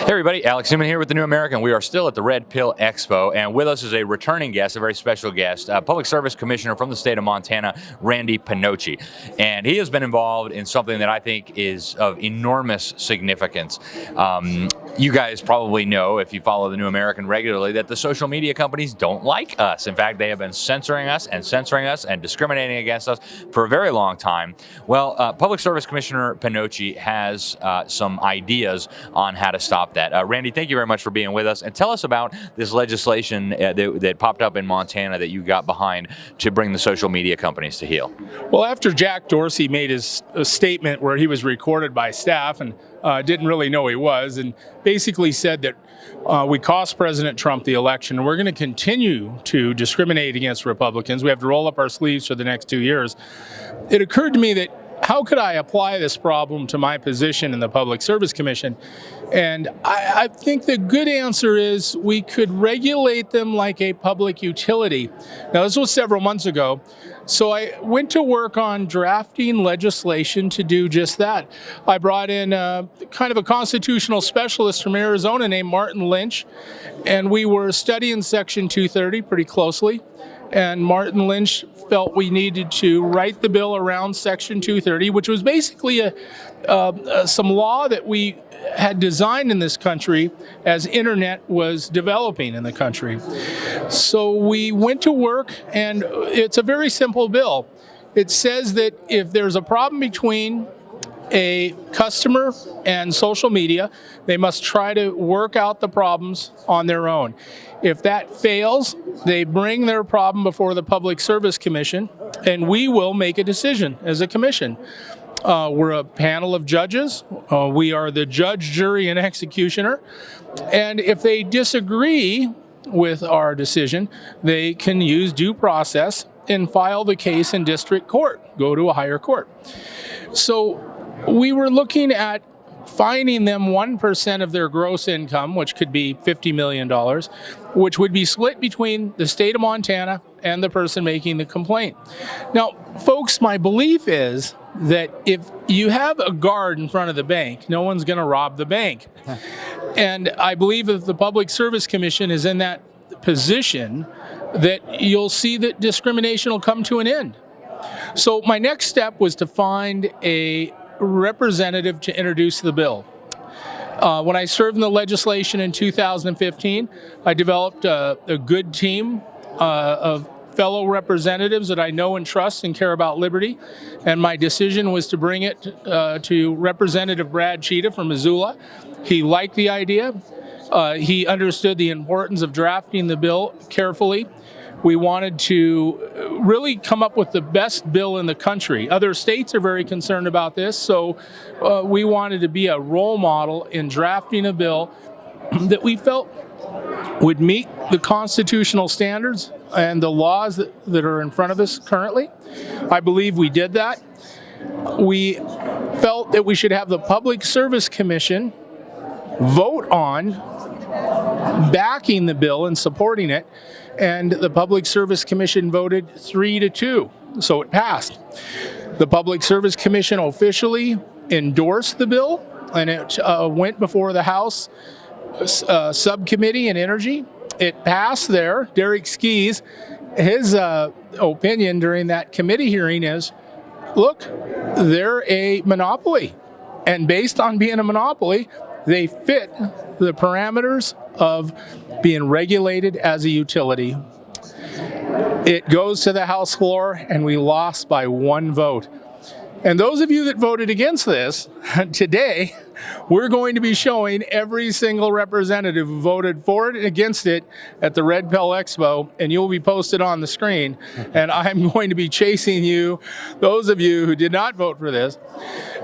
Hey everybody, Alex Newman here with the New American. We are still at the Red Pill Expo, and with us is a returning guest, a very special guest, Public Service Commissioner from the state of Montana, Randy Pinocci. And he has been involved in something that I think is of enormous significance. You guys probably know, if you follow the New American regularly, that the social media companies don't like us. In fact, they have been censoring us and discriminating against us for a very long time. Well, Public Service Commissioner Pinocci has some ideas on how to stop that. Randy, thank you very much for being with us, and tell us about this legislation that popped up in Montana that you got behind to bring the social media companies to heel. Well, after Jack Dorsey made his statement where he was recorded by staff and didn't really know he was, and basically said that we cost President Trump the election and we're going to continue to discriminate against Republicans. We have to roll up our sleeves for the next 2 years. It occurred to me that how could I apply this problem to my position in the Public Service Commission? And I think the good answer is we could regulate them like a public utility. Now, this was several months ago, so I went to work on drafting legislation to do just that. I brought in kind of a constitutional specialist from Arizona named Martin Lynch, and we were studying Section 230 pretty closely. And Martin Lynch felt we needed to write the bill around Section 230, which was basically some law that we had designed in this country as internet was developing in the country. So we went to work, and it's a very simple bill. It says that if there's a problem between a customer and social media, they must try to work out the problems on their own. If that fails, they bring their problem before the Public Service Commission, and we will make a decision as a commission. We're a panel of judges. We are the judge, jury, and executioner. And if they disagree with our decision, they can use due process and file the case in district court, go to a higher court. So we were looking at fining them 1% of their gross income, which could be $50 million, which would be split between the state of Montana and the person making the complaint. Now, folks, my belief is that if you have a guard in front of the bank, no one's going to rob the bank. And I believe if the Public Service Commission is in that position, that you'll see that discrimination will come to an end. So my next step was to find a representative to introduce the bill. When I served in the legislation in 2015, I developed a good team of fellow representatives that I know and trust and care about liberty, and my decision was to bring it to Representative Brad Cheetah from Missoula. He liked the idea. He understood the importance of drafting the bill carefully. We wanted to really come up with the best bill in the country. Other states are very concerned about this, so we wanted to be a role model in drafting a bill that we felt would meet the constitutional standards and the laws that are in front of us currently. I believe we did that. We felt that we should have the Public Service Commission vote on backing the bill and supporting it, and the Public Service Commission voted 3-2, so it passed. The Public Service Commission officially endorsed the bill, and it went before the House Subcommittee on Energy. It passed there. Derek Skis, his opinion during that committee hearing is, look, they're a monopoly, and based on being a monopoly, they fit the parameters of being regulated as a utility. It goes to the House floor, and we lost by 1 vote. And those of you that voted against this, today, we're going to be showing every single representative who voted for it and against it at the Red Pill Expo, and you'll be posted on the screen. And I'm going to be chasing you, those of you who did not vote for this.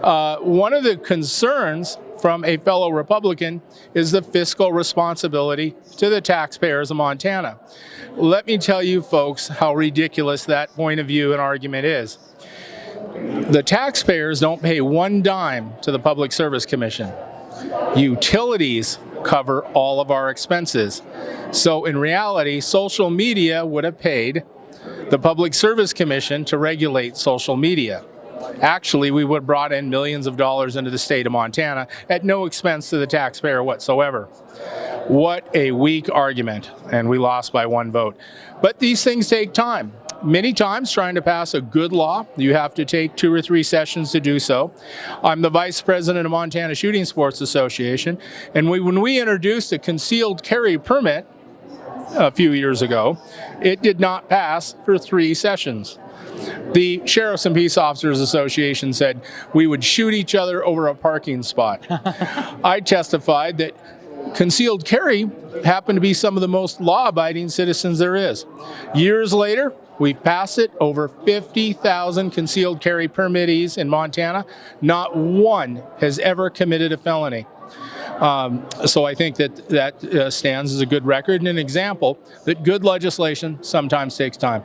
One of the concerns from a fellow Republican is the fiscal responsibility to the taxpayers of Montana. Let me tell you, folks, how ridiculous that point of view and argument is. The taxpayers don't pay 1 dime to the Public Service Commission. Utilities cover all of our expenses. So in reality, social media would have paid the Public Service Commission to regulate social media. Actually, we would have brought in millions of dollars into the state of Montana at no expense to the taxpayer whatsoever. What a weak argument, and we lost by 1 vote. But these things take time. Many times, trying to pass a good law, you have to take 2 or 3 sessions to do so. I'm the vice president of Montana Shooting Sports Association, and when we introduced a concealed carry permit a few years ago, it did not pass for 3 sessions. The Sheriffs and Peace Officers Association said we would shoot each other over a parking spot. I testified that concealed carry happened to be some of the most law-abiding citizens there is. Years later, we've passed it, over 50,000 concealed carry permittees in Montana. Not one has ever committed a felony. So I think that stands as a good record and an example that good legislation sometimes takes time.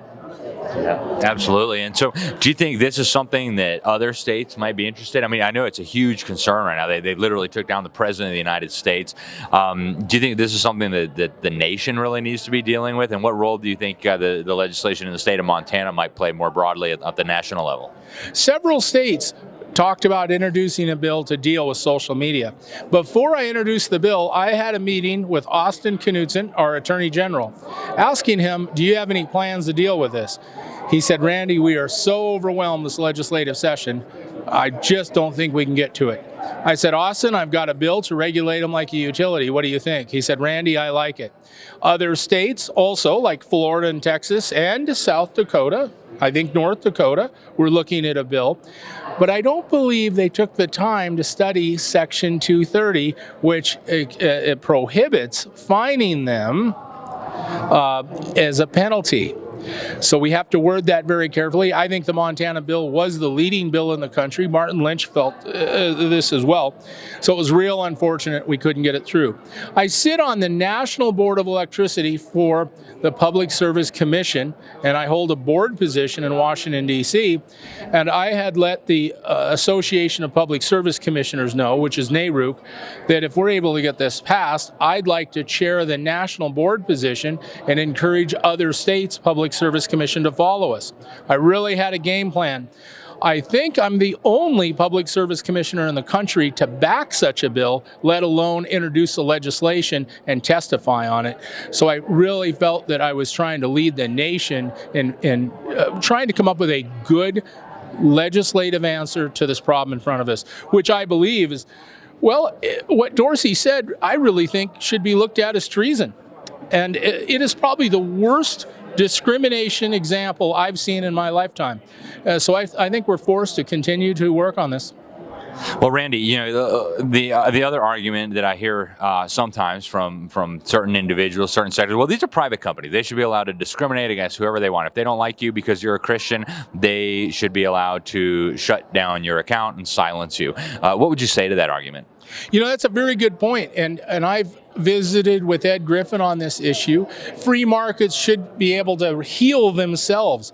Yeah, absolutely. And so do you think this is something that other states might be interested in? I mean, I know it's a huge concern right now. They literally took down the president of the United States. Do you think this is something that the nation really needs to be dealing with? And what role do you think the legislation in the state of Montana might play more broadly at the national level? Several states talked about introducing a bill to deal with social media. Before I introduced the bill, I had a meeting with Austin Knudsen, our Attorney General, asking him, do you have any plans to deal with this? He said, Randy, we are so overwhelmed this legislative session, I just don't think we can get to it. I said, Austin, I've got a bill to regulate them like a utility. What do you think? He said, Randy, I like it. Other states also, like Florida and Texas and South Dakota, I think North Dakota, we're looking at a bill. But I don't believe they took the time to study Section 230, which it prohibits fining them as a penalty. So we have to word that very carefully. I think the Montana bill was the leading bill in the country. Martin Lynch felt this as well. So it was real unfortunate we couldn't get it through. I sit on the National Board of Electricity for the Public Service Commission, and I hold a board position in Washington, D.C., and I had let the Association of Public Service Commissioners know, which is NARUC, that if we're able to get this passed, I'd like to chair the national board position and encourage other states' Public Service Commission to follow us. I really had a game plan. I think I'm the only public service commissioner in the country to back such a bill, let alone introduce the legislation and testify on it. So I really felt that I was trying to lead the nation in trying to come up with a good legislative answer to this problem in front of us, which I believe is, well, what Dorsey said, I really think should be looked at as treason. And it is probably the worst discrimination example I've seen in my lifetime. So I think we're forced to continue to work on this. Well, Randy, you know, the other argument that I hear sometimes from certain individuals, certain sectors, well, these are private companies. They should be allowed to discriminate against whoever they want. If they don't like you because you're a Christian, they should be allowed to shut down your account and silence you. What would you say to that argument? You know, that's a very good point, and I've visited with Ed Griffin on this issue. Free markets should be able to heal themselves.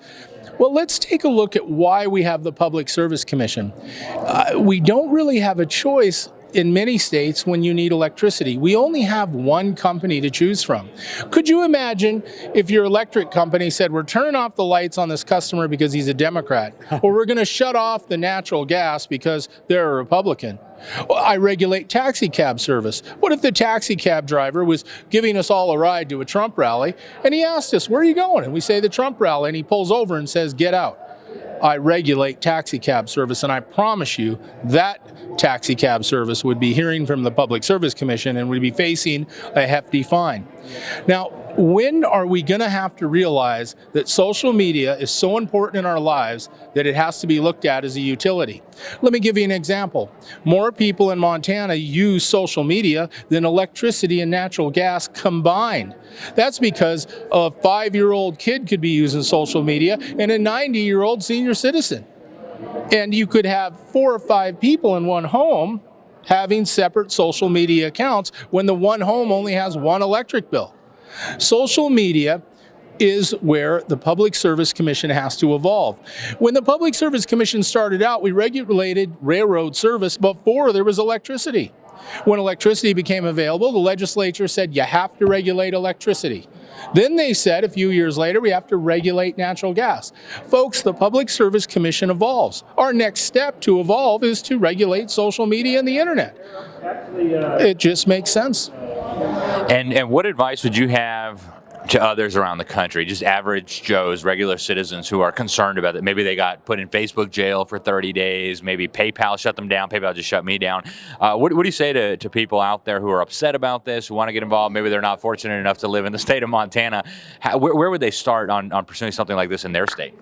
Well, let's take a look at why we have the Public Service Commission. We don't really have a choice in many states when you need electricity. We only have one company to choose from. Could you imagine if your electric company said, we're turning off the lights on this customer because he's a Democrat, or we're going to shut off the natural gas because they're a Republican? I regulate taxi cab service. What if the taxi cab driver was giving us all a ride to a Trump rally and he asked us, where are you going? And we say the Trump rally, and he pulls over and says, get out. I regulate taxi cab service, and I promise you that taxi cab service would be hearing from the Public Service Commission and would be facing a hefty fine. Now, when are we going to have to realize that social media is so important in our lives that it has to be looked at as a utility? Let me give you an example. More people in Montana use social media than electricity and natural gas combined. That's because a 5-year-old kid could be using social media and a 90-year-old senior citizen. And you could have 4 or 5 people in one home having separate social media accounts when the one home only has one electric bill. Social media is where the Public Service Commission has to evolve. When the Public Service Commission started out, we regulated railroad service before there was electricity. When electricity became available, the legislature said you have to regulate electricity. Then they said a few years later we have to regulate natural gas. Folks, the Public Service Commission evolves. Our next step to evolve is to regulate social media and the internet. It just makes sense. And what advice would you have to others around the country, just average Joes, regular citizens who are concerned about it? Maybe they got put in Facebook jail for 30 days. Maybe PayPal shut them down. PayPal just shut me down. What do you say to people out there who are upset about this, who want to get involved? Maybe they're not fortunate enough to live in the state of Montana. Where would they start on pursuing something like this in their state?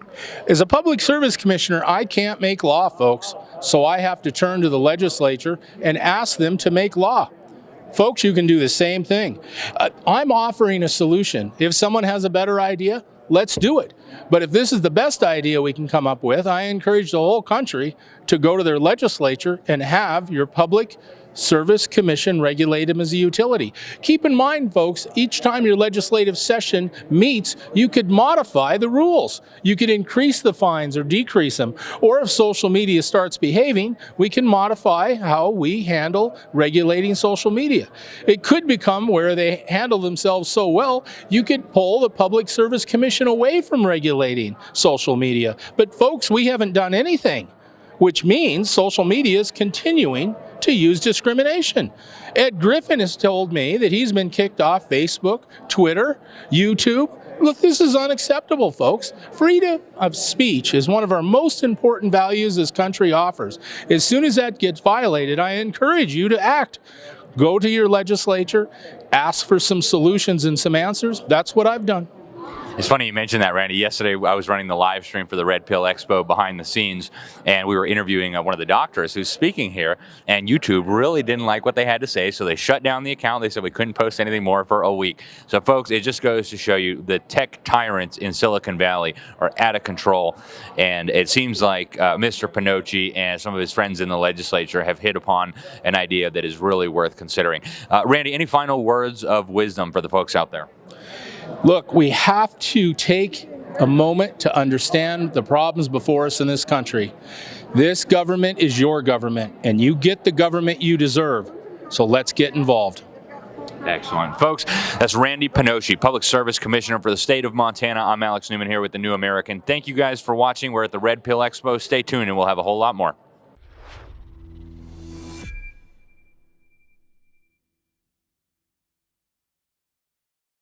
As a public service commissioner, I can't make law, folks. So I have to turn to the legislature and ask them to make law. Folks, you can do the same thing. I'm offering a solution. If someone has a better idea, let's do it. But if this is the best idea we can come up with, I encourage the whole country to go to their legislature and have your Public Service Commission regulate them as a utility. Keep in mind, folks, each time your legislative session meets, you could modify the rules. You could increase the fines or decrease them. Or if social media starts behaving, we can modify how we handle regulating social media. It could become where they handle themselves so well, you could pull the Public Service Commission away from regulating social media. But folks, we haven't done anything, which means social media is continuing to use discrimination. Ed Griffin has told me that he's been kicked off Facebook, Twitter, YouTube. Look, this is unacceptable, folks. Freedom of speech is one of our most important values this country offers. As soon as that gets violated, I encourage you to act. Go to your legislature, ask for some solutions and some answers. That's what I've done. It's funny you mentioned that, Randy. Yesterday, I was running the live stream for the Red Pill Expo behind the scenes, and we were interviewing one of the doctors who's speaking here, and YouTube really didn't like what they had to say, so they shut down the account. They said we couldn't post anything more for a week. So, folks, it just goes to show you the tech tyrants in Silicon Valley are out of control, and it seems like Mr. Pinocci and some of his friends in the legislature have hit upon an idea that is really worth considering. Randy, any final words of wisdom for the folks out there? Look, we have to take a moment to understand the problems before us in this country. This government is your government, and you get the government you deserve. So let's get involved. Excellent. Folks, that's Randy Pinocci, Public Service Commissioner for the state of Montana. I'm Alex Newman here with the New American. Thank you guys for watching. We're at the Red Pill Expo. Stay tuned, and we'll have a whole lot more.